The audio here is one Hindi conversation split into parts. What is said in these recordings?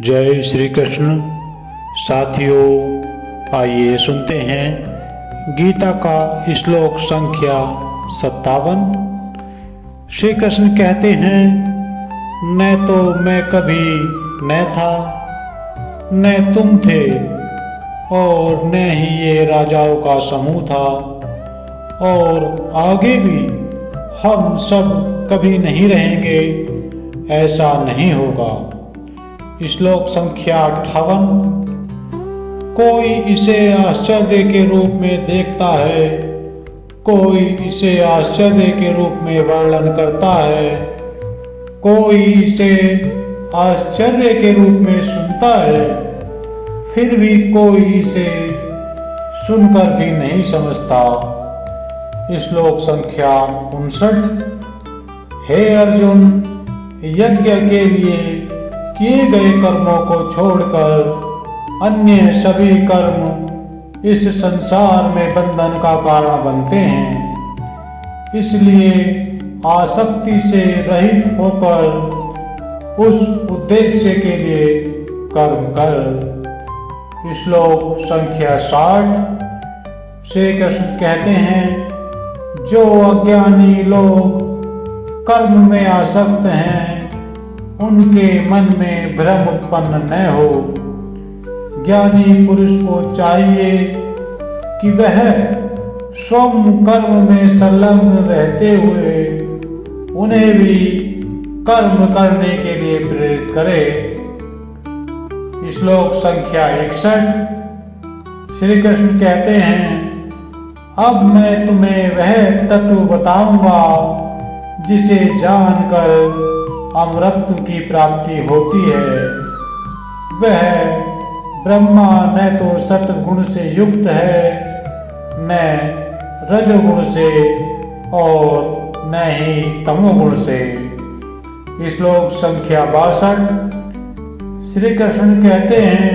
जय श्री कृष्ण। साथियों, आइए सुनते हैं गीता का श्लोक संख्या 57। श्री कृष्ण कहते हैं, न तो मैं कभी न था, न तुम थे, और न ही ये राजाओं का समूह था, और आगे भी हम सब कभी नहीं रहेंगे, ऐसा नहीं होगा। श्लोक संख्या 58। कोई इसे आश्चर्य के रूप में देखता है, कोई इसे आश्चर्य के रूप में वर्णन करता है, कोई इसे आश्चर्य के रूप में सुनता है, फिर भी कोई इसे सुनकर भी नहीं समझता। श्लोक संख्या 59। हे अर्जुन, यज्ञ के लिए किए गए कर्मों को छोड़कर अन्य सभी कर्म इस संसार में बंधन का कारण बनते हैं। इसलिए आसक्ति से रहित होकर उस उद्देश्य के लिए कर्म कर। श्लोक संख्या 60। श्री कृष्ण कहते हैं, जो अज्ञानी लोग कर्म में आसक्त हैं, उनके मन में भ्रम उत्पन्न न हो। ज्ञानी पुरुष को चाहिए कि वह स्वयं कर्म में संलग्न रहते हुए उन्हें भी कर्म करने के लिए प्रेरित करे। श्लोक संख्या 61। श्री कृष्ण कहते हैं, अब मैं तुम्हें वह तत्व बताऊंगा जिसे जानकर अमरत्व की प्राप्ति होती है। वह ब्रह्मा न तो सत्वगुण से युक्त है, न रजोगुण से, और न ही तमोगुण से। श्लोक संख्या 62। श्री कृष्ण कहते हैं,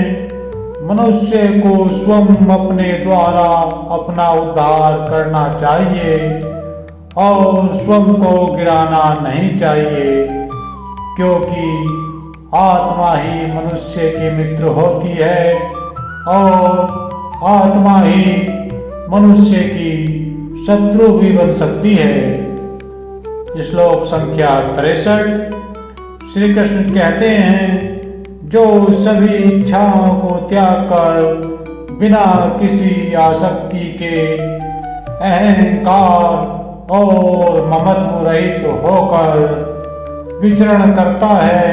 मनुष्य को स्वयं अपने द्वारा अपना उद्धार करना चाहिए और स्वयं को गिराना नहीं चाहिए, क्योंकि आत्मा ही मनुष्य की मित्र होती है और आत्मा ही मनुष्य की शत्रु भी बन सकती है। श्लोक संख्या 63। श्री कृष्ण कहते हैं, जो सभी इच्छाओं को त्याग कर बिना किसी आसक्ति के अहंकार और ममत्व रहित होकर विचरण करता है,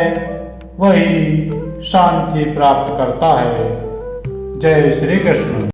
वही शांति प्राप्त करता है। जय श्री कृष्ण।